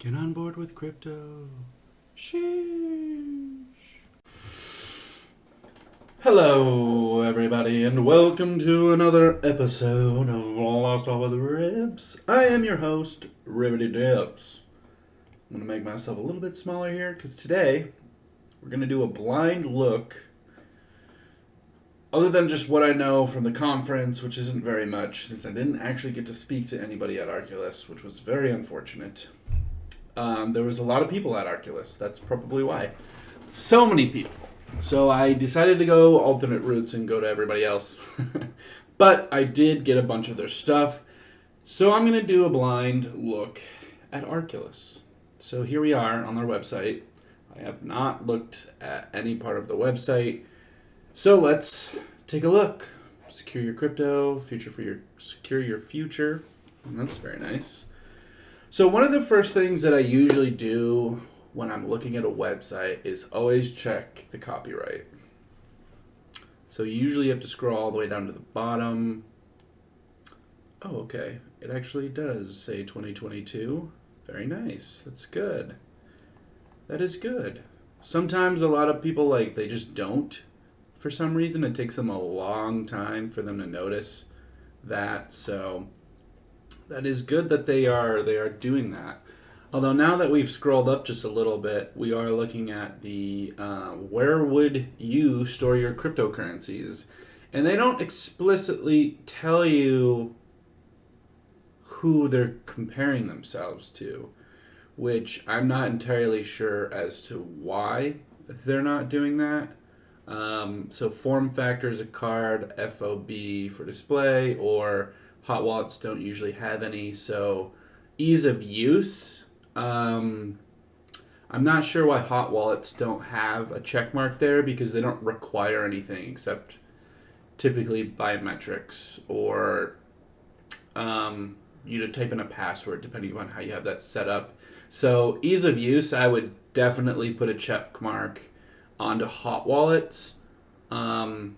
Get on board with crypto. Sheesh. Hello, everybody, and welcome to another episode of Lost All with Ribs. I am your host, Ribbity Dips. I'm going to make myself a little bit smaller here, because today we're going to do a blind look. Other than just what I know from the conference, which isn't very much, since I didn't actually get to speak to anybody at Arculus, which was very unfortunate. There was a lot of people at Arculus. That's probably why. So many people. So I decided to go alternate routes and go to everybody else. But I did get a bunch of their stuff. So I'm going to do a blind look at Arculus. So here we are on their website. I have not looked at any part of the website. So let's take a look. Secure your crypto, secure your future. That's very nice. So one of the first things that I usually do when I'm looking at a website is always check the copyright. So you usually have to scroll all the way down to the bottom. Oh, okay. It actually does say 2022. Very nice. That's good. That is good. Sometimes a lot of people, they just don't. For some reason, it takes them a long time for them to notice that. So that is good that they are doing that. Although now that we've scrolled up just a little bit, we are looking at the where would you store your cryptocurrencies? And they don't explicitly tell you who they're comparing themselves to, which I'm not entirely sure as to why they're not doing that. So form factor is a card, FOB for display, or hot wallets don't usually have any. So ease of use. I'm not sure why hot wallets don't have a check mark there, because they don't require anything except typically biometrics or you to type in a password depending on how you have that set up. So ease of use, I would definitely put a check mark onto hot wallets, and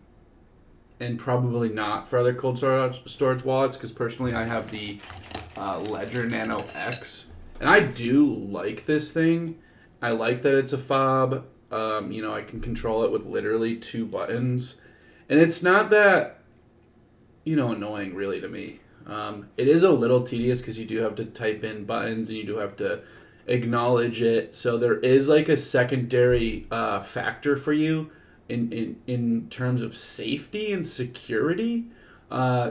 probably not for other cold storage wallets, because personally I have the Ledger Nano X, and I do like this thing. I like that it's a fob. I can control it with literally 2 buttons, and it's not that annoying really to me. It is a little tedious because you do have to type in buttons and you do have to acknowledge it. So there is a secondary factor for you in terms of safety and security.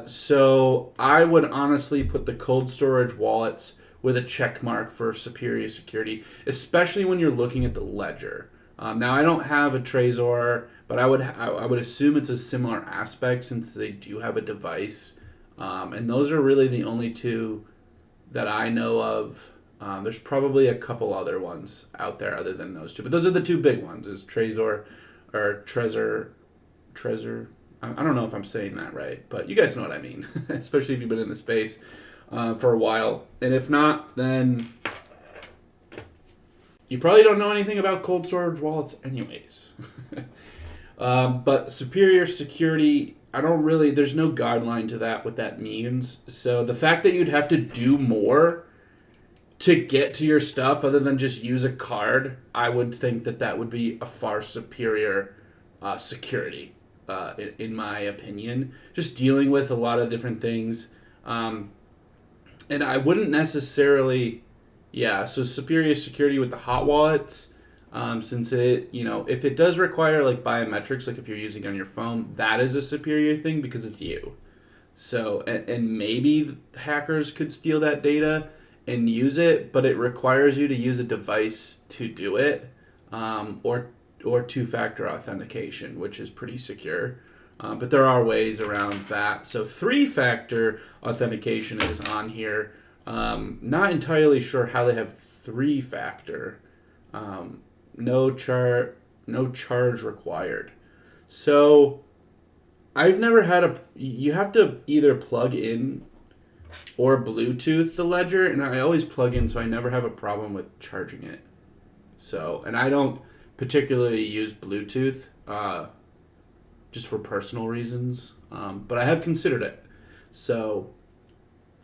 So I would honestly put the cold storage wallets with a check mark for superior security, especially when you're looking at the ledger. Now I don't have a Trezor, but I would assume it's a similar aspect since they do have a device. And those are really the only two that I know of. There's probably a couple other ones out there other than those two, but those are the two big ones: is Trezor or Trezor. I don't know if I'm saying that right, but you guys know what I mean, especially if you've been in the space for a while. And if not, then you probably don't know anything about cold storage wallets, anyways. But superior security, there's no guideline to that, what that means. So the fact that you'd have to do more to get to your stuff other than just use a card, I would think that would be a far superior security, in my opinion. Just dealing with a lot of different things. And I wouldn't necessarily, so superior security with the hot wallets, since it, if it does require biometrics, if you're using it on your phone, that is a superior thing because it's you. So, and maybe hackers could steal that data and use it, but it requires you to use a device to do it, or 2-factor authentication, which is pretty secure. But there are ways around that. So 3-factor authentication is on here. Not entirely sure how they have 3-factor. No charge required. So I've never had you have to either plug in or Bluetooth the ledger, and I always plug in, so I never have a problem with charging it. So, and I don't particularly use Bluetooth, just for personal reasons, but I have considered it. So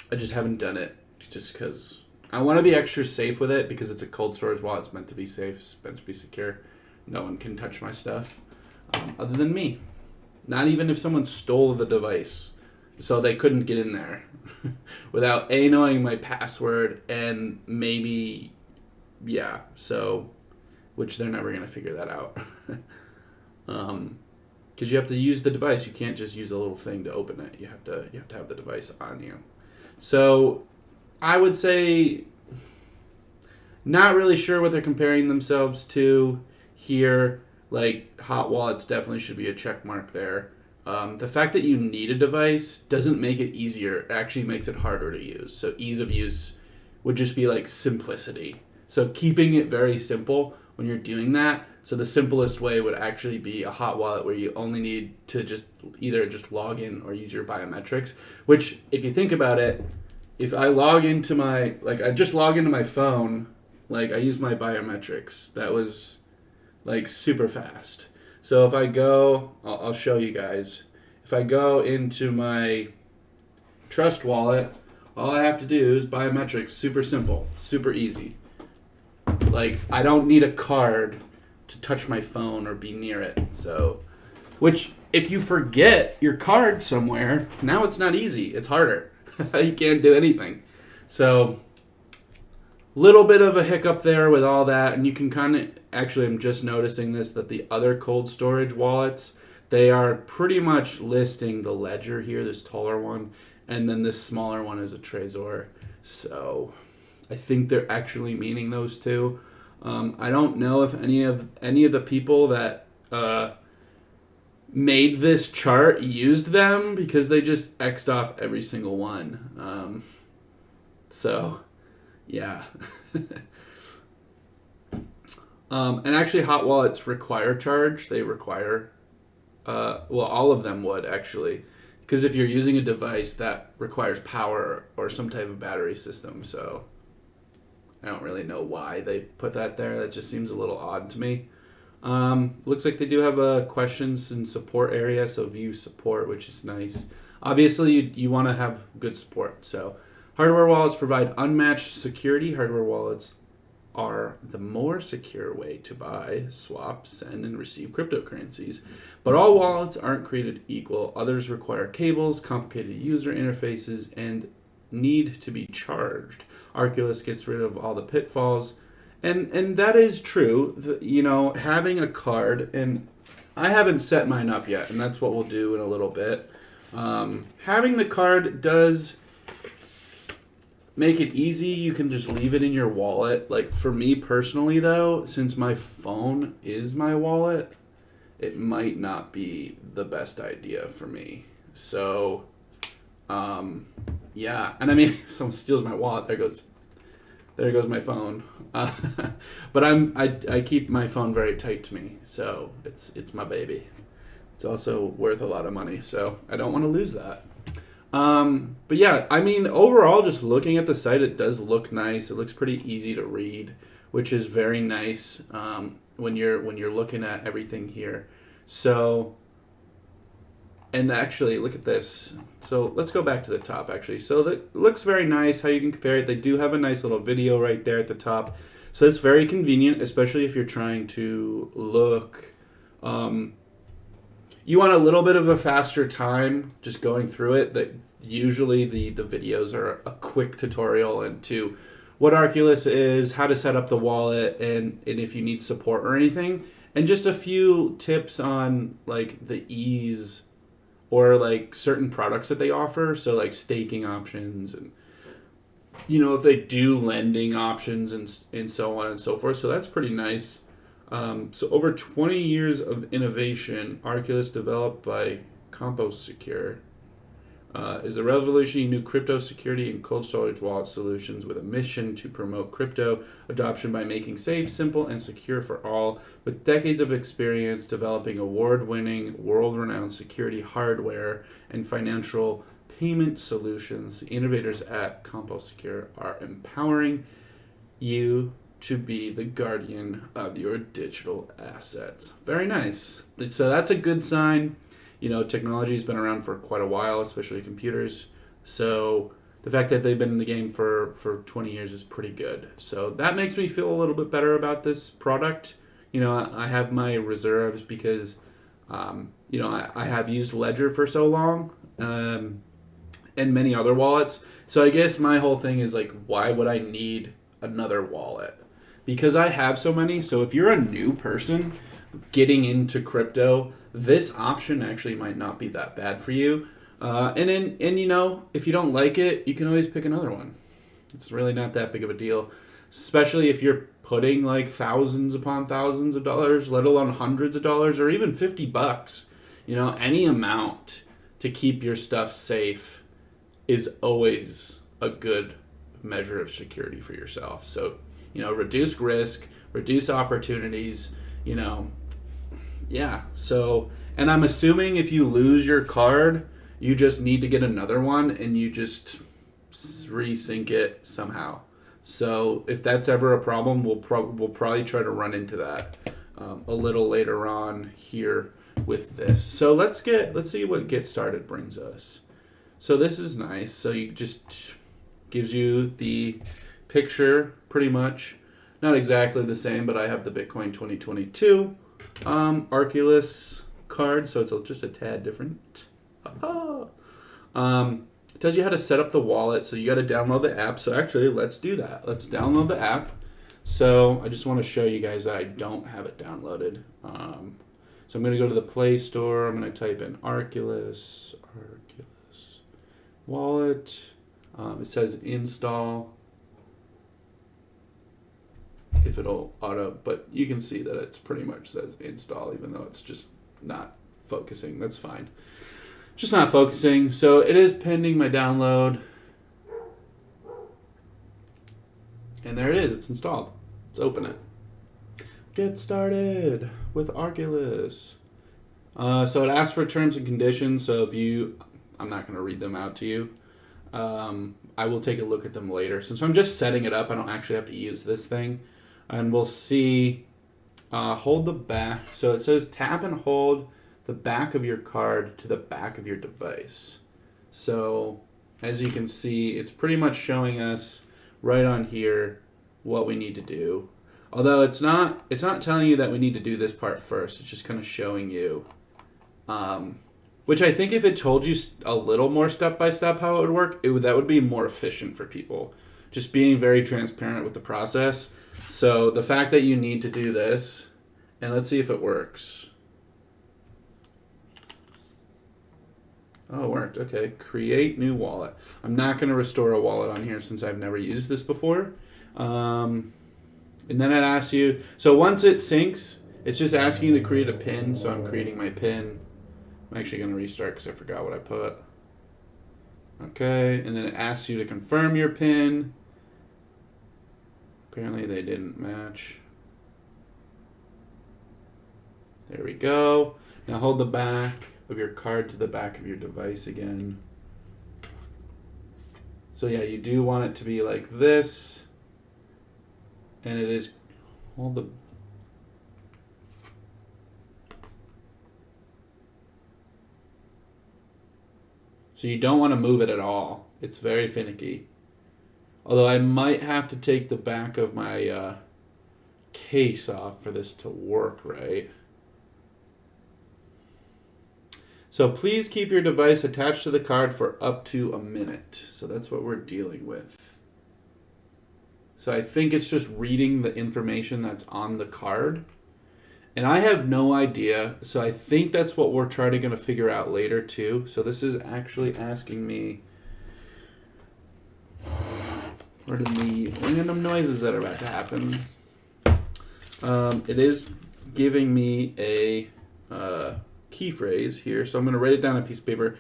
I just haven't done it just because I want to be extra safe with it because it's a cold storage wallet. It's meant to be safe. It's meant to be secure. No one can touch my stuff other than me. Not even if someone stole the device. So they couldn't get in there without A, knowing my password, and maybe, yeah, so, which they're never going to figure that out. Because you have to use the device. You can't just use a little thing to open it. You have to have the device on you. So I would say not really sure what they're comparing themselves to here. Like, hot wallets definitely should be a check mark there. The fact that you need a device doesn't make it easier. It actually makes it harder to use. So ease of use would just be like simplicity. So keeping it very simple when you're doing that. So the simplest way would actually be a hot wallet where you only need to just either just log in or use your biometrics. Which, if you think about it, if I log into my, like, I just log into my phone, like, I use my biometrics. That was, like, super fast. So if I go, I'll show you guys. If I go into my Trust wallet, all I have to do is biometrics. Super simple, super easy. Like, I don't need a card to touch my phone or be near it. So, which, if you forget your card somewhere, now it's not easy. It's harder. You can't do anything. So, little bit of a hiccup there with all that, and you can kind of, actually I'm just noticing this, that the other cold storage wallets, they are pretty much listing the ledger here, this taller one, and then this smaller one is a Trezor. So I think they're actually meaning those two. I don't know if any of the people that made this chart used them, because they just X'd off every single one. So yeah. And actually hot wallets require charge. They require, well, all of them would actually, because if you're using a device that requires power or some type of battery system. So I don't really know why they put that there. That just seems a little odd to me. Looks like they do have a questions and support area, so view support, which is nice. Obviously, you want to have good support. So hardware wallets provide unmatched security. Hardware wallets are the more secure way to buy, swap, send, and receive cryptocurrencies. But all wallets aren't created equal. Others require cables, complicated user interfaces, and need to be charged. Arculus gets rid of all the pitfalls. And that is true. You know, having a card, and I haven't set mine up yet, and that's what we'll do in a little bit. Having the card does make it easy. You can just leave it in your wallet. Like, for me personally, though, since my phone is my wallet, it might not be the best idea for me. So, yeah. And I mean, if someone steals my wallet, there goes my phone. But I keep my phone very tight to me, so it's my baby. It's also worth a lot of money, so I don't want to lose that. But yeah, I mean, overall, just looking at the site, it does look nice. It looks pretty easy to read, which is very nice when you're looking at everything here. So, and actually, look at this. So let's go back to the top, actually. So that looks very nice, how you can compare it. They do have a nice little video right there at the top. So it's very convenient, especially if you're trying to look. You want a little bit of a faster time just going through it. That usually the videos are a quick tutorial into what Arculus is, how to set up the wallet, and if you need support or anything. And just a few tips on like the ease or like certain products that they offer. So like staking options, and you know, if they do lending options and so on and so forth. So that's pretty nice. So over 20 years of innovation, Arculus, developed by Coinbase Secure, is a revolutionary new crypto security and cold storage wallet solutions with a mission to promote crypto adoption by making safe, simple, and secure for all. With decades of experience developing award-winning, world-renowned security hardware and financial payment solutions, the innovators at Coinbase Secure are empowering you to be the guardian of your digital assets. Very nice. So that's a good sign. You know, technology's been around for quite a while, especially computers. So the fact that they've been in the game for 20 years is pretty good. So that makes me feel a little bit better about this product. You know, I have my reserves because, you know, I have used Ledger for so long, and many other wallets. So I guess my whole thing is like, why would I need another wallet? Because I have so many. So if you're a new person getting into crypto, this option actually might not be that bad for you. And you know, if you don't like it, you can always pick another one. It's really not that big of a deal, especially if you're putting like thousands upon thousands of dollars, let alone hundreds of dollars, or even $50. You know, any amount to keep your stuff safe is always a good measure of security for yourself. So, you know, reduce risk, reduce opportunities, you know. Yeah. So, and I'm assuming if you lose your card, you just need to get another one and you just resync it somehow. So if that's ever a problem, we'll probably try to run into that a little later on here with this. So let's see what Get Started brings us. So this is nice. So you just gives you the picture pretty much. Not exactly the same, but I have the Bitcoin 2022 Arculus card, so it's just a tad different. It tells you how to set up the wallet, so you got to download the app. So actually, let's do that. Let's download the app. So I just want to show you guys that I don't have it downloaded. So I'm going to go to the Play Store. I'm going to type in Arculus Wallet. It says install. If it'll auto, but you can see that it's pretty much says install, even though it's just not focusing. That's fine. Just not focusing. So it is pending my download. And there it is. It's installed. Let's open it. Get started with Arculus. So it asks for terms and conditions. So if you, I'm not going to read them out to you. I will take a look at them later. Since I'm just setting it up, I don't actually have to use this thing. And we'll see, hold the back. So it says tap and hold the back of your card to the back of your device. So as you can see, it's pretty much showing us right on here what we need to do. Although it's not telling you that we need to do this part first. It's just kind of showing you, which I think if it told you a little more step by step how it would work, that would be more efficient for people. Just being very transparent with the process. So the fact that you need to do this, and let's see if it works. Oh, it worked. Okay. Create new wallet. I'm not going to restore a wallet on here since I've never used this before. And then it asks you, so once it syncs, it's just asking you to create a PIN. So I'm creating my PIN. I'm actually going to restart because I forgot what I put. Okay. And then it asks you to confirm your PIN. Apparently they didn't match. There we go. Now hold the back of your card to the back of your device again. So yeah, you do want it to be like this. And it is, hold the, so you don't want to move it at all. It's very finicky. Although I might have to take the back of my case off for this to work right. So please keep your device attached to the card for up to a minute. So that's what we're dealing with. So I think it's just reading the information that's on the card. And I have no idea. So I think that's what we're trying to figure out later too. So this is actually asking me, what are the random noises that are about to happen? It is giving me a key phrase here, so I'm going to write it down on a piece of paper.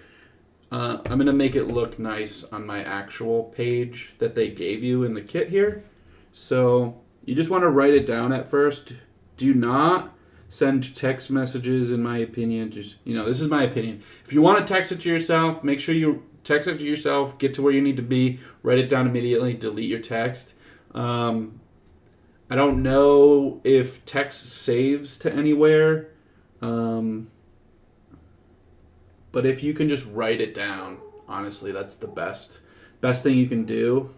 I'm going to make it look nice on my actual page that they gave you in the kit here. So you just want to write it down at first. Do not send text messages, in my opinion. Just, this is my opinion. If you want to text it to yourself, make sure you text it to yourself, get to where you need to be, write it down immediately, delete your text. I don't know if text saves to anywhere. But if you can just write it down, honestly, that's the best best thing you can do.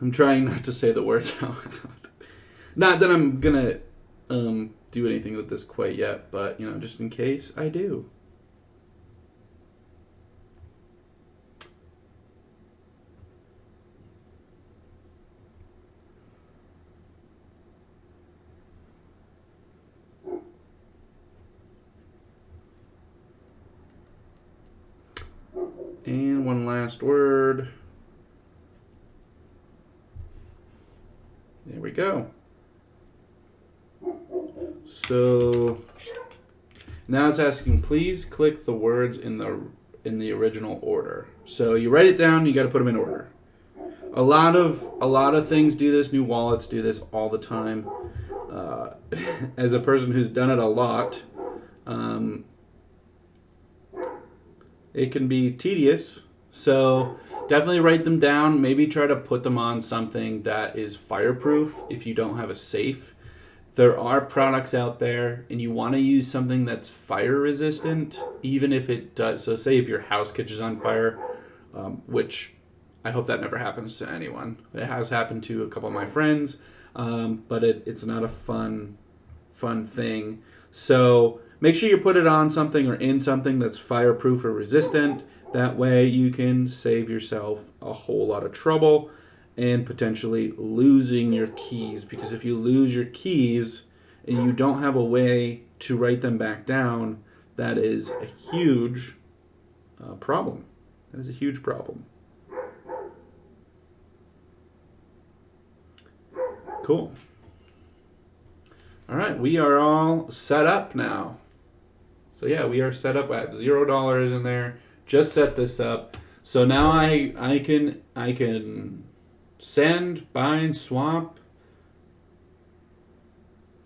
I'm trying not to say the words out loud. Not that I'm gonna do anything with this quite yet, but you know, just in case I do. And one last word. There we go. So now it's asking, please click the words in the original order. So you write it down, you got to put them in order. A lot of things do this. New wallets do this all the time. As a person who's done it a lot, it can be tedious. So definitely write them down. Maybe try to put them on something that is fireproof if you don't have a safe. There are products out there, and you want to use something that's fire resistant, even if it does. So say if your house catches on fire, which I hope that never happens to anyone. It has happened to a couple of my friends, but it's not a fun thing. So make sure you put it on something or in something that's fireproof or resistant. That way you can save yourself a whole lot of trouble and potentially losing your keys. Because if you lose your keys and you don't have a way to write them back down, that is a huge problem. That is a huge problem. Cool. All right, we are all set up now. So yeah, we are set up. I have $0 in there. Just set this up. So now I can send, bind, swap.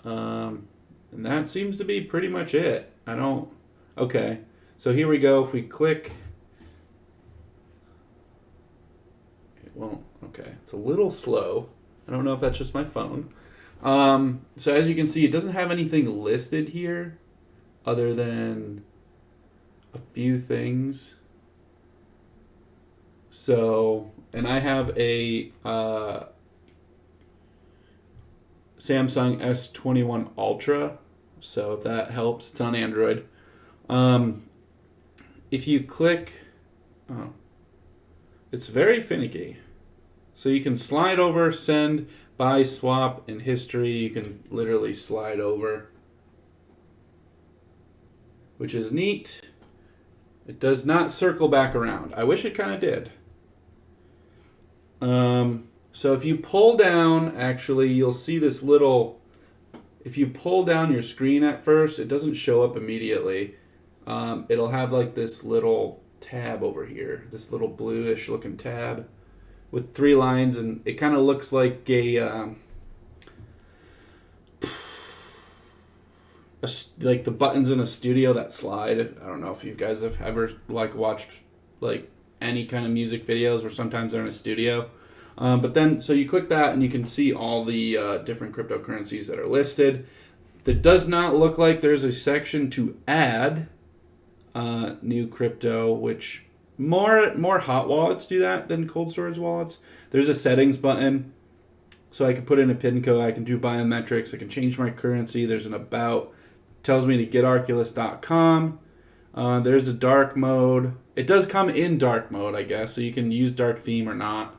And that seems to be pretty much it. Okay. So here we go. If we click, it won't. Okay. It's a little slow. I don't know if that's just my phone. So as you can see, it doesn't have anything listed here other than a few things. So, and I have a Samsung S21 Ultra, so if that helps, it's on Android. If you click, it's very finicky. So you can slide over, send, buy, swap, in history. You can literally slide over, which is neat. It does not circle back around. I wish it kind of did. So if you pull down, actually, you'll see this little, if you pull down your screen at first, it doesn't show up immediately. It'll have like this little tab over here, this little bluish looking tab with 3 lines, and it kind of looks like like the buttons in a studio that slide. I don't know if you guys have ever watched any kind of music videos where sometimes they're in a studio. But then, so you click that and you can see all the different cryptocurrencies that are listed. That does not look like there's a section to add new crypto, which more hot wallets do that than cold storage wallets. There's a settings button, so I can put in a PIN code, I can do biometrics, I can change my currency. There's an about, tells me to get Arculus.com. There's a dark mode. It does come in dark mode, I guess, so you can use dark theme or not.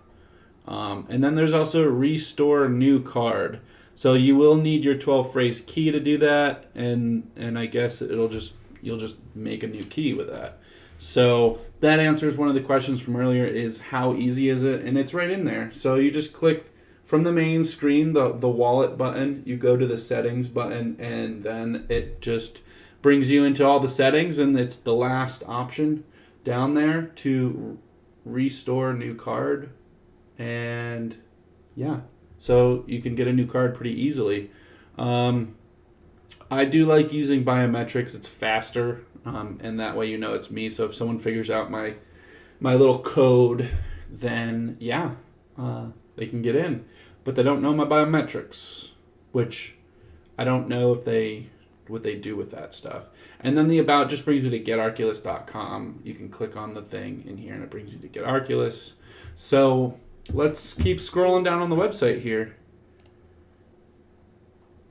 And then there's also a restore new card. So you will need your 12-phrase key to do that, and I guess you'll just make a new key with that. So that answers one of the questions from earlier, is how easy is it? And it's right in there. So you just click from the main screen, the wallet button, you go to the settings button, and then it just brings you into all the settings, and it's the last option down there to restore new card. And yeah, so you can get a new card pretty easily. I do like using biometrics. It's faster, and that way you know it's me. So if someone figures out my my little code, then yeah, they can get in. But they don't know my biometrics, which I don't know what they do with that stuff. And then the about just brings you to getarculus.com. You can click on the thing in here and it brings you to Get Arculus. So let's keep scrolling down on the website here.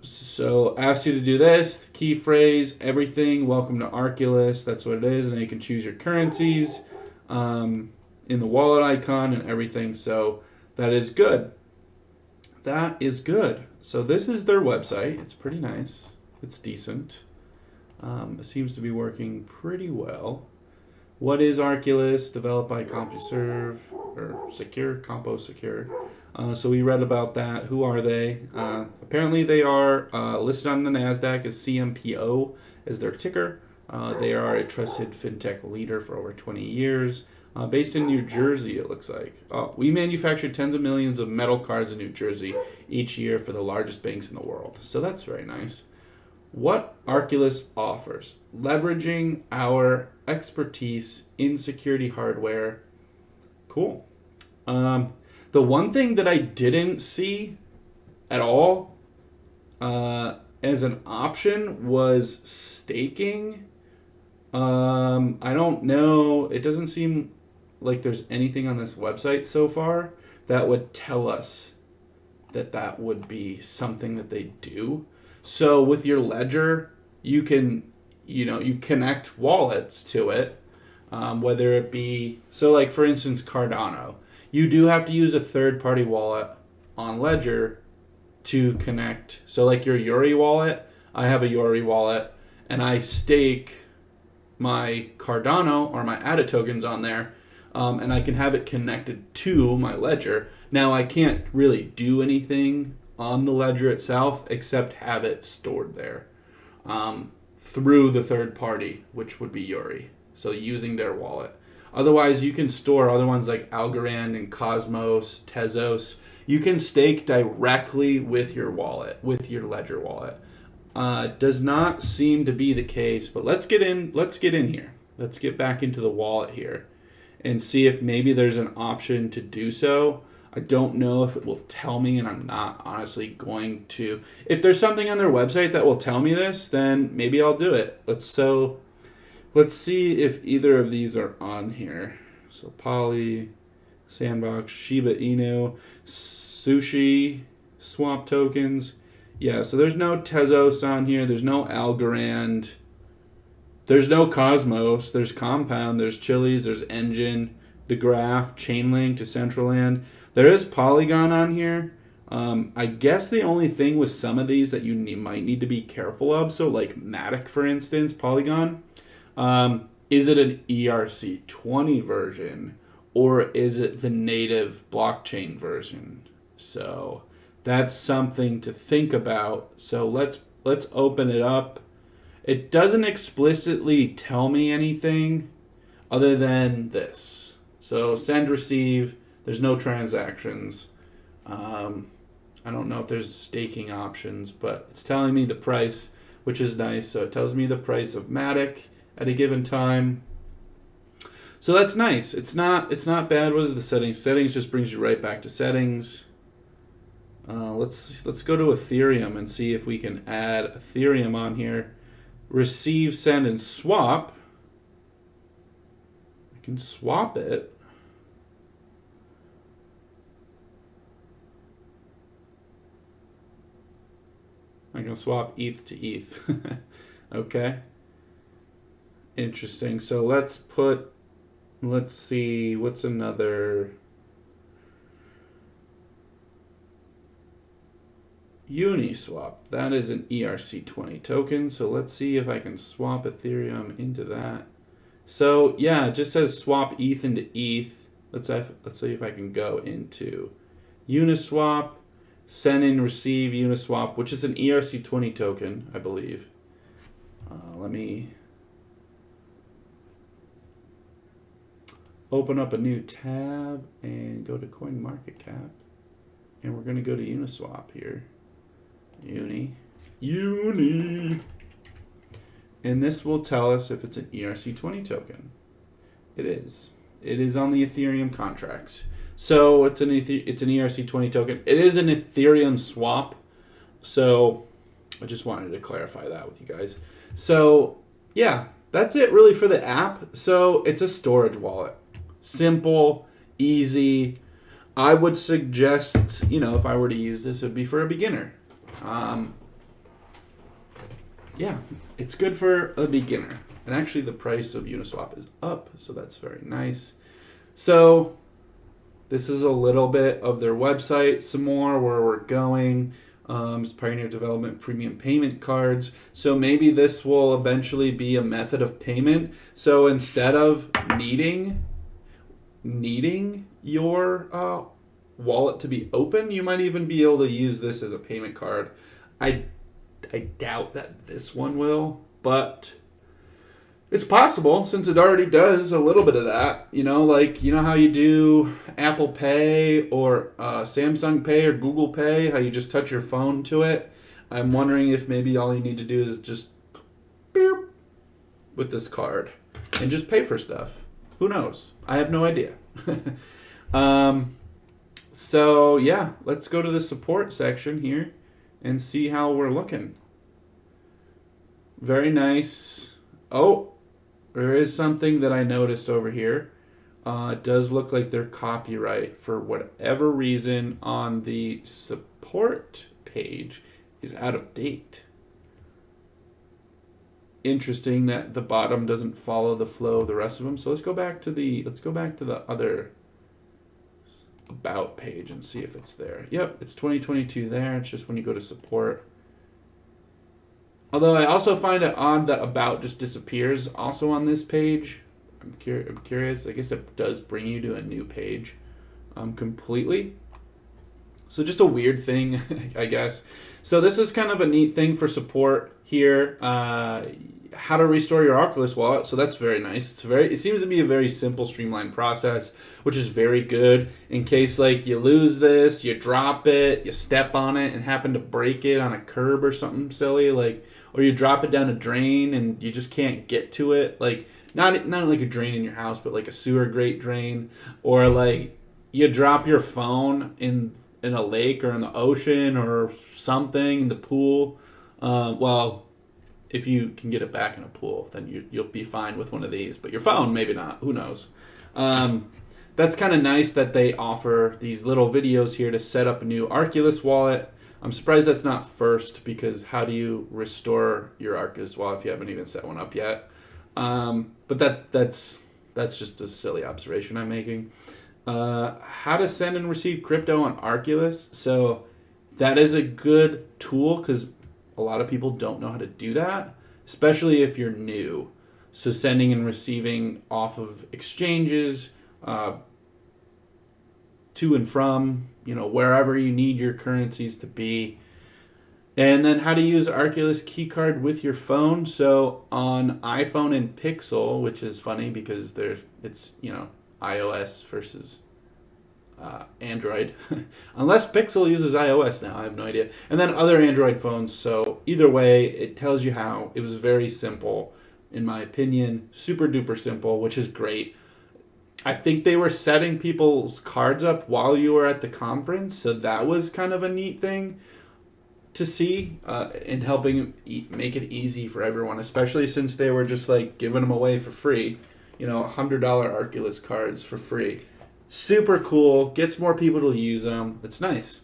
So ask you to do this, key phrase, everything, welcome to Arculus. That's what it is. And then you can choose your currencies in the wallet icon and everything. So that is good. That is good. So this is their website. It's pretty nice. It's decent. It seems to be working pretty well. What is Arculus? Developed by CompuServe or Compo Secure. So we read about that. Who are they? Apparently they are listed on the NASDAQ as CMPO as their ticker. They are a trusted fintech leader for over 20 years. Based in New Jersey, it looks like. We manufacture tens of millions of metal cards in New Jersey each year for the largest banks in the world. So that's very nice. What Arculus offers, leveraging our expertise in security hardware. Cool. The one thing that I didn't see at all as an option was staking. I don't know. It doesn't seem like there's anything on this website so far that would tell us that would be something that they do. So with your ledger, you can, you connect wallets to it, whether it be, so like for instance, Cardano. You do have to use a third-party wallet on Ledger to connect. So like your Yuri wallet, I have a Yuri wallet, and I stake my Cardano or my ADA tokens on there, and I can have it connected to my Ledger. Now, I can't really do anything on the Ledger itself except have it stored there through the third party, which would be Yuri. So using their wallet. Otherwise, you can store other ones like Algorand and Cosmos, Tezos. You can stake directly with your wallet, with your Ledger wallet. Does not seem to be the case, but let's get in here. Let's get back into the wallet here and see if maybe there's an option to do so. I don't know if it will tell me, and I'm not honestly going to. If there's something on their website that will tell me this, then maybe I'll do it. Let's see if either of these are on here. So Poly, Sandbox, Shiba Inu, Sushi, Swap Tokens. Yeah, so there's no Tezos on here. There's no Algorand. There's no Cosmos. There's Compound. There's Chiliz. There's Enjin, The Graph, Chainlink, Decentraland. There is Polygon on here. I guess the only thing with some of these that you might need to be careful of, so like Matic, for instance, Polygon, is it an ERC20 version or is it the native blockchain version? So that's something to think about. So let's open it up. It doesn't explicitly tell me anything other than this. So send, receive. There's no transactions. I don't know if there's staking options, but it's telling me the price, which is nice. So it tells me the price of Matic at a given time. So that's nice. It's not bad. What is the settings? Settings just brings you right back to settings. Let's go to Ethereum and see if we can add Ethereum on here. Receive, send, and swap. I can swap it. I can swap ETH to ETH. Okay. Interesting. So let's see, what's another? Uniswap. That is an ERC20 token. So let's see if I can swap Ethereum into that. So yeah, it just says swap ETH into ETH. Let's see if I can go into Uniswap. Send and receive Uniswap, which is an ERC20 token, I believe. Let me open up a new tab and go to CoinMarketCap. And we're going to go to Uniswap here. Uni. And this will tell us if it's an ERC20 token. It is. It is on the Ethereum contracts. So it's an ERC20 token. It is an Ethereum swap. So I just wanted to clarify that with you guys. So yeah, that's it really for the app. So it's a storage wallet. Simple, easy. I would suggest, if I were to use this, it would be for a beginner. Yeah, it's good for a beginner. And actually the price of Uniswap is up, so that's very nice. So this is a little bit of their website, some more where we're going. It's Pioneer Development Premium Payment Cards. So maybe this will eventually be a method of payment. So instead of needing your wallet to be open, you might even be able to use this as a payment card. I doubt that this one will, but it's possible since it already does a little bit of that. How you do Apple Pay or Samsung Pay or Google Pay, how you just touch your phone to it. I'm wondering if maybe all you need to do is just beep with this card and just pay for stuff. Who knows? I have no idea. So yeah, let's go to the support section here and see how we're looking. Very nice. Oh, there is something that I noticed over here. It does look like their copyright, for whatever reason, on the support page is out of date. Interesting that the bottom doesn't follow the flow of the rest of them. So let's go back to the other about page and see if it's there. Yep, it's 2022 there. It's just when you go to support. Although I also find it odd that about just disappears also on this page. I'm curious. I guess it does bring you to a new page completely. So just a weird thing, I guess. So this is kind of a neat thing for support here. How to restore your Arculus wallet. So that's very nice. It seems to be a very simple, streamlined process, which is very good in case you lose this, you drop it, you step on it and happen to break it on a curb or something silly, or you drop it down a drain and you just can't get to it. Not like a drain in your house, but like a sewer grate drain, or you drop your phone in a lake or in the ocean or something in the pool. If you can get it back in a pool, then you'll be fine with one of these. But your phone, maybe not. Who knows? That's kind of nice that they offer these little videos here to set up a new Arculus wallet. I'm surprised that's not first, because how do you restore your Arculus wallet if you haven't even set one up yet? But that's just a silly observation I'm making. How to send and receive crypto on Arculus. So that is a good tool because a lot of people don't know how to do that, especially if you're new. So sending and receiving off of exchanges, to and from, wherever you need your currencies to be. And then how to use Arculus keycard with your phone. So on iPhone and Pixel, which is funny because it's iOS versus Android. Unless Pixel uses iOS now, I have no idea. And then other Android phones. So either way, it tells you how. It was very simple, in my opinion. Super duper simple, which is great. I think they were setting people's cards up while you were at the conference. So that was kind of a neat thing to see, and helping make it easy for everyone, especially since they were just giving them away for free. $100 Arculus cards for free. Super cool. Gets more people to use them. It's nice.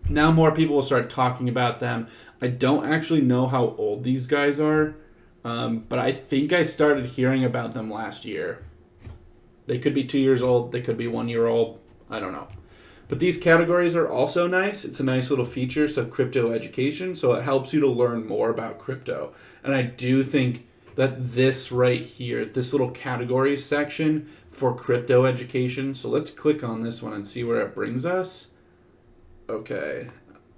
Now more people will start talking about them. I don't actually know how old these guys are, but I think I started hearing about them last year. They could be 2 years old. They could be 1 year old. I don't know. But these categories are also nice. It's a nice little feature. So crypto education. So it helps you to learn more about crypto. And I do think that this right here, this little category section for crypto education. So let's click on this one and see where it brings us. Okay.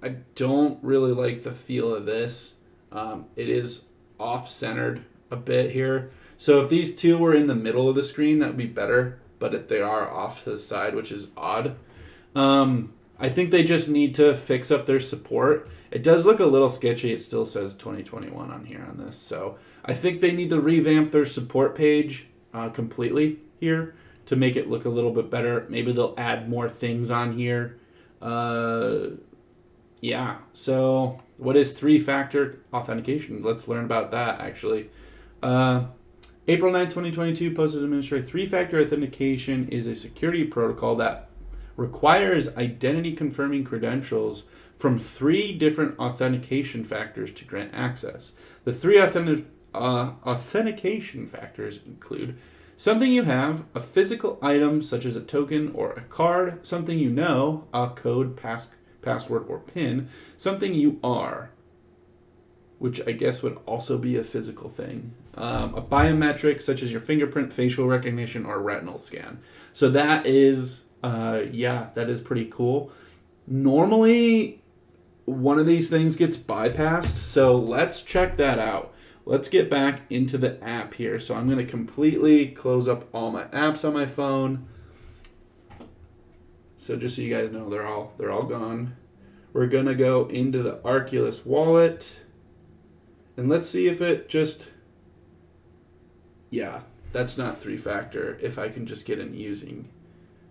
I don't really like the feel of this. It is off-centered a bit here. So if these two were in the middle of the screen, that would be better. But they are off to the side, which is odd. I think they just need to fix up their support. It does look a little sketchy. It still says 2021 on here on this. So I think they need to revamp their support page completely here to make it look a little bit better. Maybe they'll add more things on here. Yeah, so what is three-factor authentication? Let's learn about that, actually. April 9, 2022, Posted Administrator. Three-factor authentication is a security protocol that requires identity-confirming credentials from 3 different authentication factors to grant access. The 3 authentication factors include something you have, a physical item such as a token or a card, something you know, a code, password, or PIN, something you are, which I guess would also be a physical thing, a biometric such as your fingerprint, facial recognition, or retinal scan. So that is, that is pretty cool. Normally, one of these things gets bypassed, so let's check that out. Let's get back into the app here. So I'm going to completely close up all my apps on my phone. So just so you guys know, they're all gone. We're going to go into the Arculus wallet. And let's see if it just... Yeah, that's not three-factor. If I can just get in using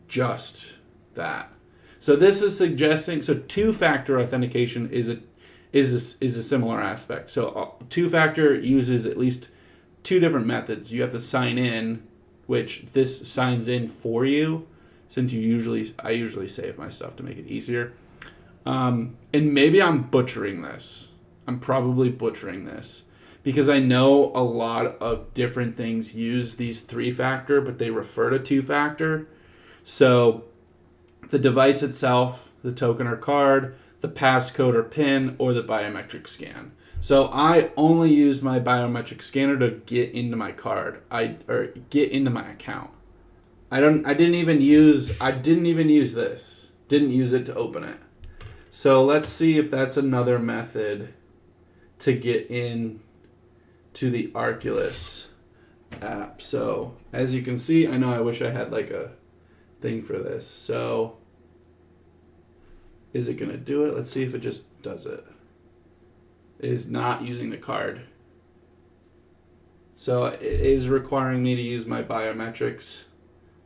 just that. So this is suggesting... So two-factor authentication is a similar aspect. So two-factor uses at least 2 different methods. You have to sign in, which this signs in for you, since I usually save my stuff to make it easier. And maybe I'm butchering this. I'm probably butchering this because I know a lot of different things use these 3-factor, but they refer to 2-factor. So the device itself, the token or card, the passcode or PIN, or the biometric scan. So I only used my biometric scanner to get into my card, or get into my account. I didn't even use this. Didn't use it to open it. So let's see if that's another method to get in to the Arculus app. So as you can see, I know I wish I had like a thing for this. So is it going to do it? Let's see if it just does it. It is not using the card. So it is requiring me to use my biometrics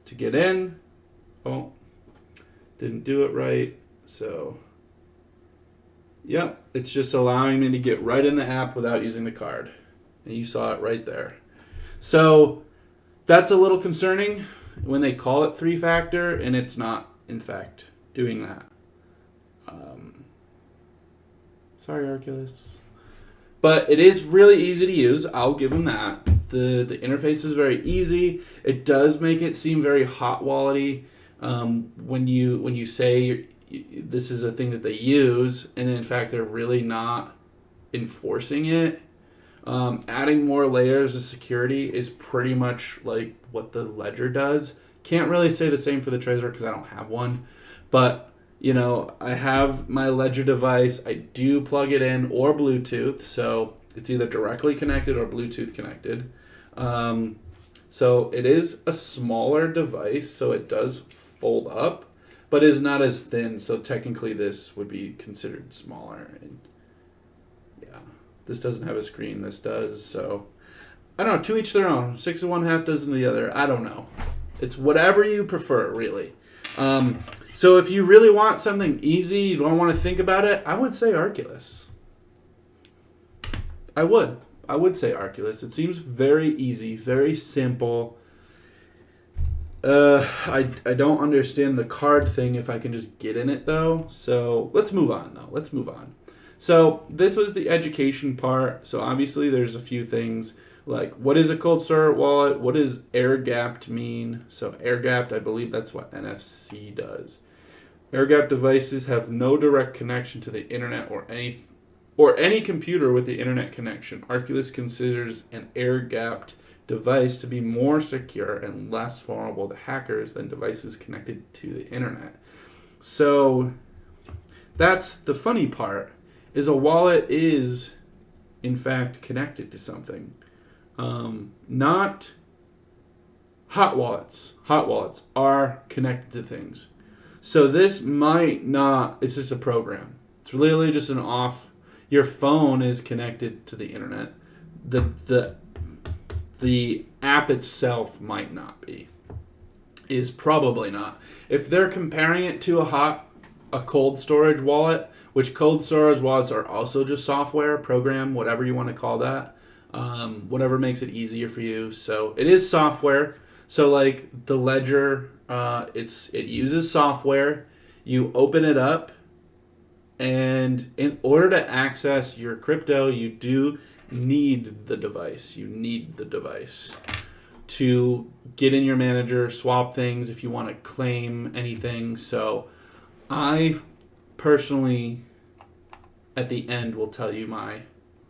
to get in. Oh, didn't do it right. So, yep, it's just allowing me to get right in the app without using the card. And you saw it right there. So that's a little concerning when they call it 3-factor and it's not, in fact, doing that. Sorry, Arculus. But it is really easy to use. I'll give them that. The interface is very easy. It does make it seem very hot wallet-y when you say this is a thing that they use, and in fact they're really not enforcing it. Adding more layers of security is pretty much like what the Ledger does. Can't really say the same for the Trezor because I don't have one, but you know, I have my Ledger device. I do plug it in or Bluetooth, so it's either directly connected or Bluetooth connected. So it is a smaller device, so it does fold up, but is not as thin. So technically, this would be considered smaller. And yeah, this doesn't have a screen. This does. So I don't know. To each their own. 6 of one, half dozen of the other. I don't know. It's whatever you prefer, really. So if you really want something easy, you don't want to think about it, I would say Arculus. I would say Arculus. It seems very easy, very simple. I don't understand the card thing if I can just get in it, though. So let's move on, though. Let's move on. So this was the education part. So obviously there's a few things. Like, what is a cold start wallet? What does air-gapped mean? So air-gapped, I believe that's what NFC does. Air-gapped devices have no direct connection to the internet or any computer with the internet connection. Arculus considers an air-gapped device to be more secure and less vulnerable to hackers than devices connected to the internet. So that's the funny part, is a wallet is, in fact, connected to something. Not hot wallets. Hot wallets are connected to things. So this might not, it's just a program. It's literally just an off. Your phone is connected to the internet. The app itself might not be. is probably not. If they're comparing it to a cold storage wallet, which cold storage wallets are also just software, program, whatever you want to call that, whatever makes it easier for you. So it is software. So like the Ledger, it uses software. You open it up, and in order to access your crypto, you do need the device. You need the device to get in your manager, swap things if you want to claim anything. So I personally, at the end, will tell you my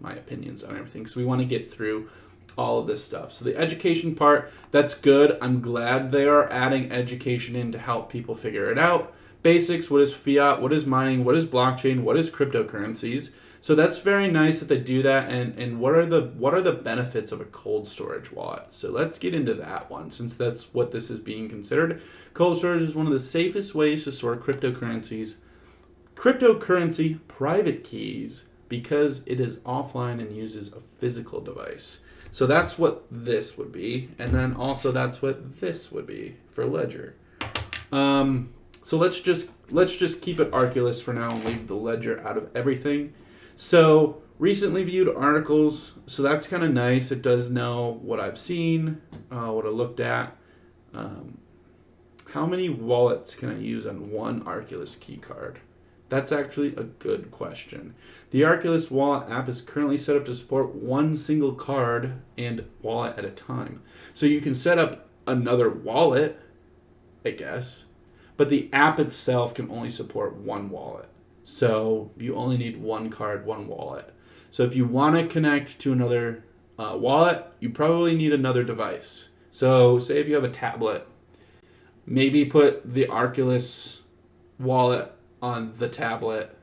opinions on everything, because we want to get through all of this stuff. So the education part, that's good. I'm glad they are adding education in to help people figure it out. Basics, what is fiat, what is mining, what is blockchain, what is cryptocurrencies. So that's very nice that they do that. And what are the benefits of a cold storage wallet? So let's get into that one, since that's what this is being considered. Cold storage is one of the safest ways to store cryptocurrency private keys, because it is offline and uses a physical device. So that's what this would be, and then also that's what this would be for Ledger. So let's just keep it Arculus for now and leave the Ledger out of everything. So recently viewed articles, so that's kind of nice. It does know what I've seen, what I looked at. How many wallets can I use on one Arculus key card? That's actually a good question. The Arculus Wallet app is currently set up to support one single card and wallet at a time. So you can set up another wallet, I guess, but the app itself can only support one wallet. So you only need one card, one wallet. So if you want to connect to another wallet, you probably need another device. So say if you have a tablet, maybe put the Arculus wallet on the tablet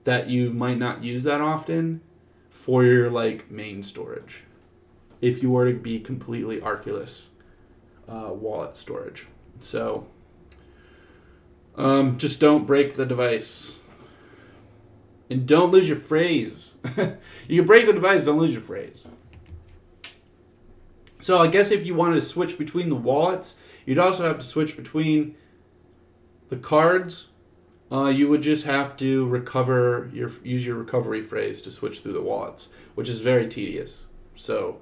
that you might not use that often for your like main storage, if you were to be completely Arculus wallet storage. So just don't break the device, and don't lose your phrase. You can break the device, don't lose your phrase. So I guess if you wanted to switch between the wallets, you'd also have to switch between the cards. You would just have to use your recovery phrase to switch through the wallets, which is very tedious. So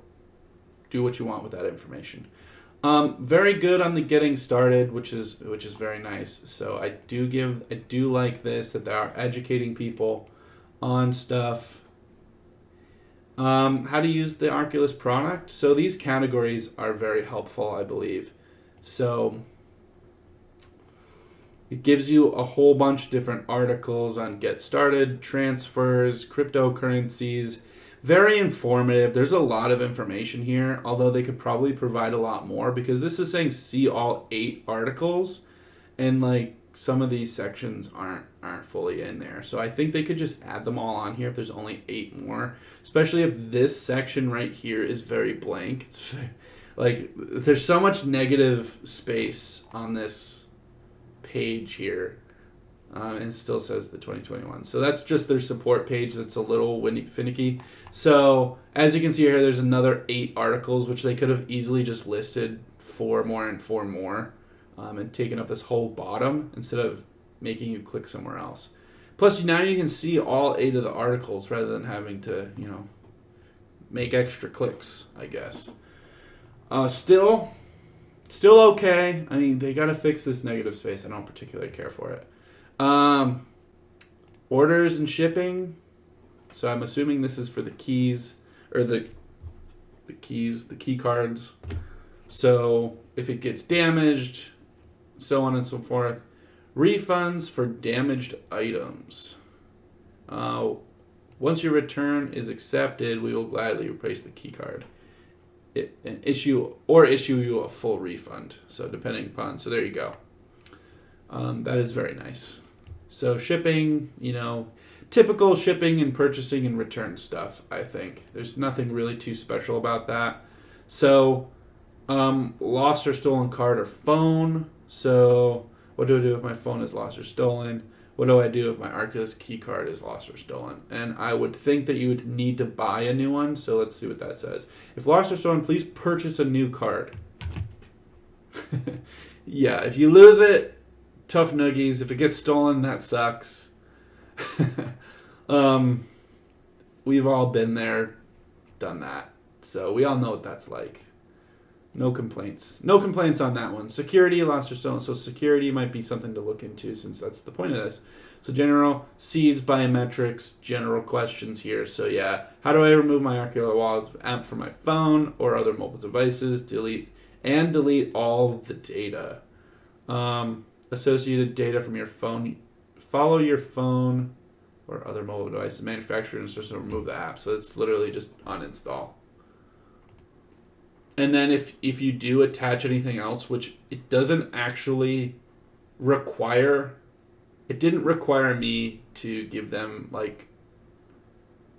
do what you want with that information. Very good on the getting started, which is very nice. So I do like this, that they are educating people on stuff. How to use the Arculus product. So these categories are very helpful, I believe. So it gives you a whole bunch of different articles on get started, transfers, cryptocurrencies. Very informative. There's a lot of information here, although they could probably provide a lot more, because this is saying see all 8 articles, and like some of these sections aren't fully in there. So I think they could just add them all on here if there's only 8 more, especially if this section right here is very blank. It's like there's so much negative space on this page here, and it still says the 2021. So that's just their support page that's a little finicky. So as you can see here, there's another 8 articles, which they could have easily just listed 4 more and 4 more, and taken up this whole bottom instead of making you click somewhere else. Plus, now you can see all 8 of the articles rather than having to, make extra clicks, I guess. Still okay. I mean, they got to fix this negative space. I don't particularly care for it. Orders and shipping. So I'm assuming this is for the keys, or the key cards. So if it gets damaged, so on and so forth. Refunds for damaged items. Once your return is accepted, we will gladly replace the key card. Issue you a full refund. So depending upon, so there you go. That is very nice. So shipping, typical shipping and purchasing and return stuff, I think. There's nothing really too special about that. So lost or stolen card or phone. So what do I do if my phone is lost or stolen? What do I do if my Arculus key card is lost or stolen? And I would think that you would need to buy a new one. So let's see what that says. If lost or stolen, please purchase a new card. Yeah, if you lose it, tough noogies. If it gets stolen, that sucks. We've all been there, done that. So we all know what that's like. No complaints. No complaints on that one. Security, lost or stolen. So security might be something to look into since that's the point of this. So general, seeds, biometrics, general questions here. So yeah, how do I remove my Arculus Wallet app from my phone or other mobile devices? Delete all the data. Associated data from your phone. Follow your phone or other mobile devices. Manufacturer and just remove the app. So it's literally just uninstall. And then if you do attach anything else, which it doesn't actually require, it didn't require me to give them like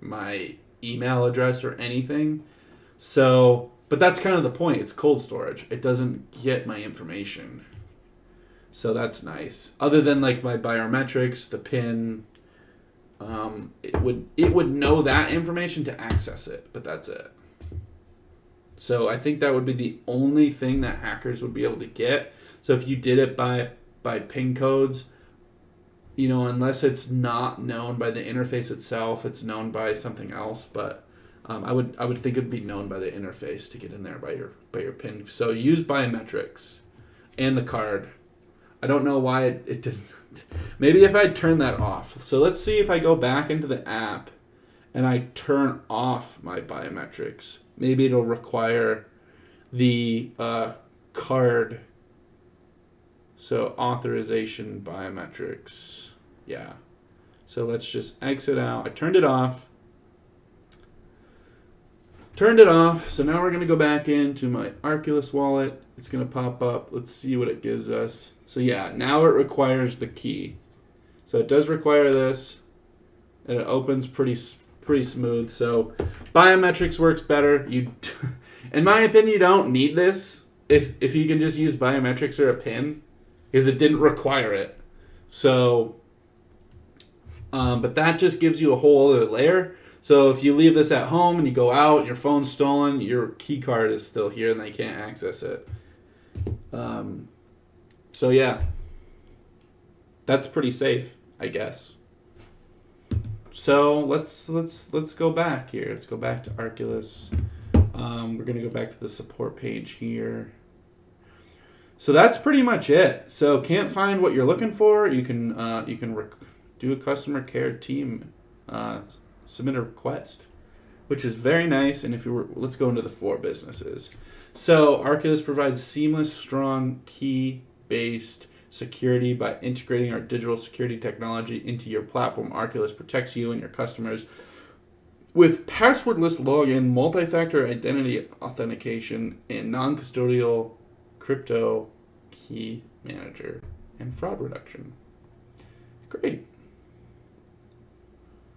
my email address or anything. So, but that's kind of the point. It's cold storage. It doesn't get my information. So that's nice. Other than like my biometrics, the PIN, it would know that information to access it, but that's it. So I think that would be the only thing that hackers would be able to get. So if you did it by PIN codes, you know, unless it's not known by the interface itself, it's known by something else. But I would think it'd be known by the interface to get in there by your PIN. So use biometrics and the card. I don't know why it didn't. Maybe if I turn that off. So let's see if I go back into the app and I turn off my biometrics. Maybe it'll require the card. So authorization biometrics. Yeah. So let's just exit out. I turned it off. So now we're going to go back into my Arculus wallet. It's going to pop up. Let's see what it gives us. So yeah, now it requires the key. So it does require this. And it opens pretty smooth. So biometrics works better. In my opinion, you don't need this if you can just use biometrics or a PIN, because it didn't require it. So, but that just gives you a whole other layer. So if you leave this at home and you go out and your phone's stolen, your key card is still here and they can't access it. So yeah, that's pretty safe, I guess. So let's go back here. Let's go back to Arculus. We're gonna go back to the support page here. So that's pretty much it. So can't find what you're looking for? You can do a customer care team submit a request, which is very nice. And let's go into the 4 businesses. So Arculus provides seamless, strong, key-based security by integrating our digital security technology into your platform. Arculus protects you and your customers with passwordless login, multi-factor identity authentication, and non-custodial crypto key manager and fraud reduction. Great.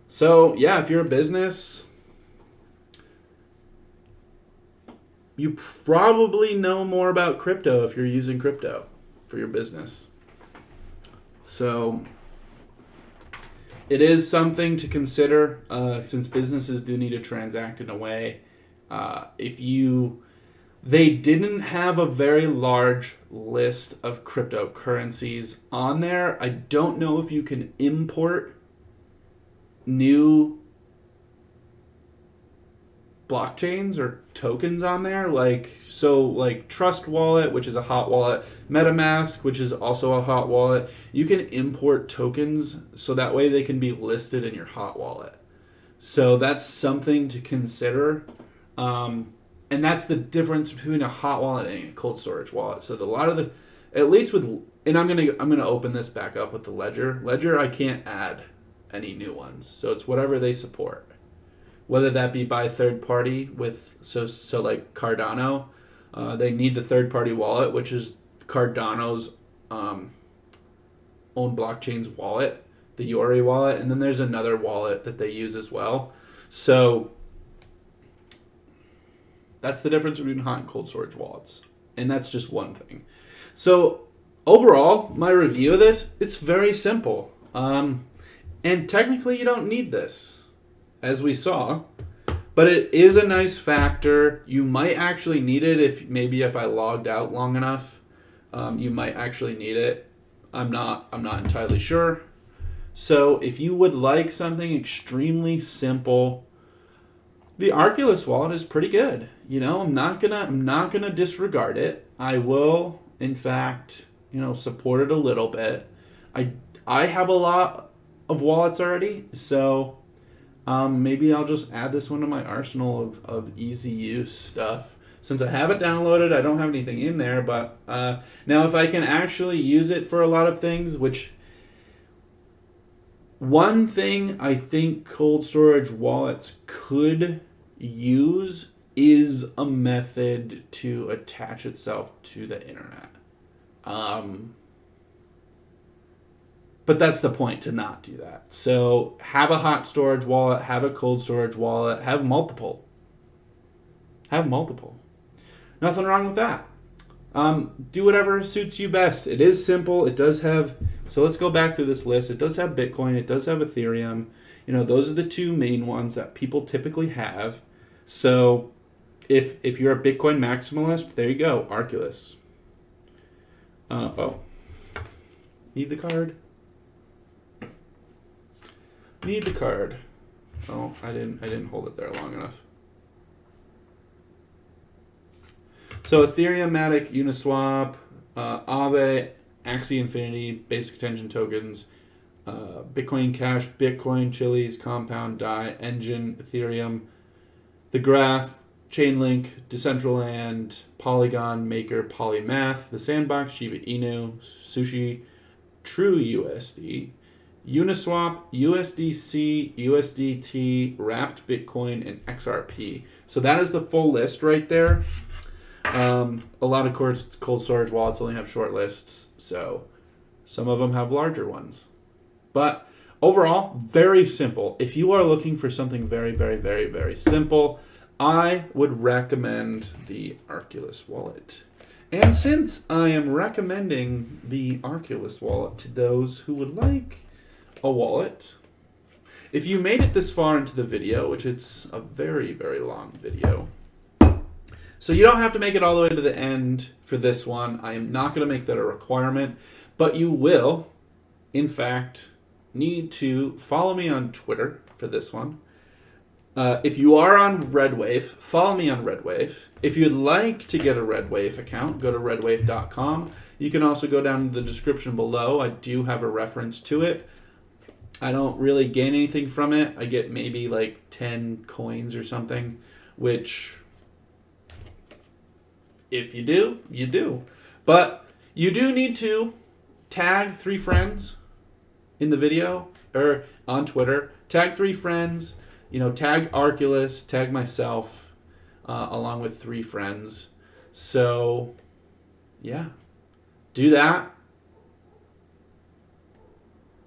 So yeah, if you're a business, you probably know more about crypto if you're using crypto for your business. So it is something to consider since businesses do need to transact in a way. They didn't have a very large list of cryptocurrencies on there. I don't know if you can import new blockchains or tokens on there, like Trust Wallet, which is a hot wallet, MetaMask, which is also a hot wallet. You can import tokens so that way they can be listed in your hot wallet. So that's something to consider, and that's the difference between a hot wallet and a cold storage wallet. So and I'm gonna open this back up with the Ledger. I can't add any new ones, so it's whatever they support. Whether that be by third party so like Cardano, they need the third party wallet, which is Cardano's own blockchain's wallet, the Yori wallet, and then there's another wallet that they use as well. So that's the difference between hot and cold storage wallets, and that's just one thing. So overall, my review of this, it's very simple, and technically you don't need this, as we saw, but it is a nice factor. You might actually need it if I logged out long enough. You might actually need it. I'm not entirely sure. So if you would like something extremely simple, the Arculus wallet is pretty good. You know, I'm not gonna disregard it. I will, in fact, support it a little bit. I have a lot of wallets already, so maybe I'll just add this one to my arsenal of easy use stuff. Since I have it downloaded, I don't have anything in there, but now if I can actually use it for a lot of things, which one thing I think cold storage wallets could use is a method to attach itself to the internet. But that's the point, to not do that. So have a hot storage wallet, have a cold storage wallet, have multiple. Nothing wrong with that. Do whatever suits you best. It is simple. It does have, so let's go back through this list. It does have Bitcoin. It does have Ethereum. Those are the two main ones that people typically have. So if you're a Bitcoin maximalist, there you go, Arculus. Need the card? Need the card. Oh, I didn't hold it there long enough. So Ethereum, Matic, Uniswap, Aave, Axie Infinity, Basic Attention Tokens, Bitcoin Cash, Bitcoin, Chiliz, Compound, DAI, Enjin, Ethereum, The Graph, Chainlink, Decentraland, Polygon, Maker, Polymath, The Sandbox, Shiba Inu, Sushi, TrueUSD, Uniswap, USDC, USDT, Wrapped Bitcoin, and XRP. So that is the full list right there. A lot of cold storage wallets only have short lists, so some of them have larger ones. But overall, very simple. If you are looking for something very, very, very, very simple, I would recommend the Arculus wallet. And since I am recommending the Arculus wallet to those who would like a wallet, if you made it this far into the video, which it's a very, very long video, so you don't have to make it all the way to the end for this one. I am not going to make that a requirement, but you will, in fact, need to follow me on Twitter for this one. If you are on RedWave, follow me on RedWave. If you'd like to get a RedWave account, go to redwave.com. You can also go down to the description below. I do have a reference to it. I don't really gain anything from it. I get maybe like 10 coins or something, which, if you do, you do. But you do need to tag 3 friends in the video or on Twitter. Tag 3 friends. Tag Arculus, tag myself, along with 3 friends. So, yeah, do that,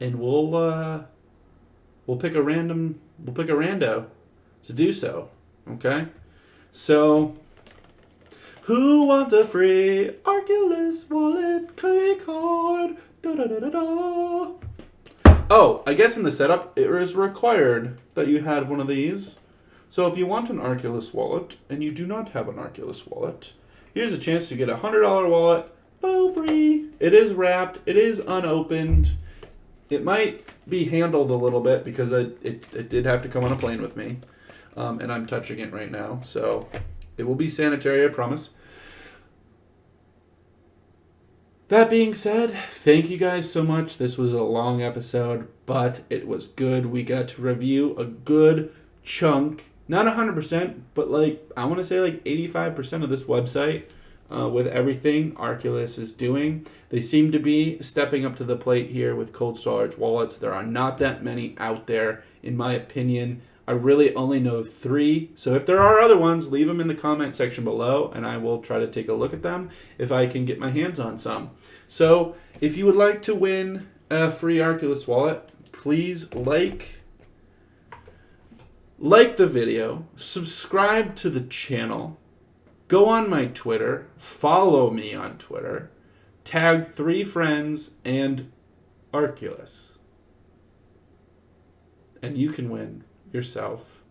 and we'll pick a rando to do so. Okay, so who wants a free Arculus wallet key card? Da da da da da. Oh, I guess in the setup, it is required that you have one of these. So if you want an Arculus wallet, and you do not have an Arculus wallet, here's a chance to get a $100 wallet for free. It is wrapped. It is unopened. It might be handled a little bit because it did have to come on a plane with me. And I'm touching it right now. So it will be sanitary, I promise. That being said, thank you guys so much. This was a long episode, but it was good. We got to review a good chunk, not 100%, but I want to say 85% of this website with everything Arculus is doing. They seem to be stepping up to the plate here with cold storage wallets. There are not that many out there, in my opinion. I really only know 3. So if there are other ones, leave them in the comment section below, and I will try to take a look at them if I can get my hands on some. So if you would like to win a free Arculus wallet, please like the video, subscribe to the channel, go on my Twitter, follow me on Twitter, tag 3 friends and Arculus, and you can win yourself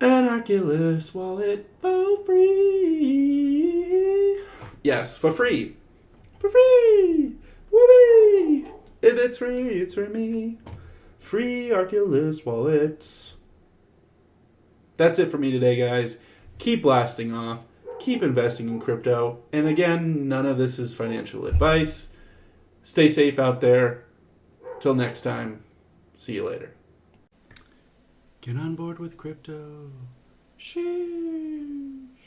an Arculus wallet for free. Yes, for free. for free. Whoopee! If it's free, it's for me. Free Arculus wallets. That's it for me today, guys. Keep blasting off. Keep investing in crypto. And again, none of this is financial advice. Stay safe out there. Till next time, see you later. Get on board with crypto. Sheesh.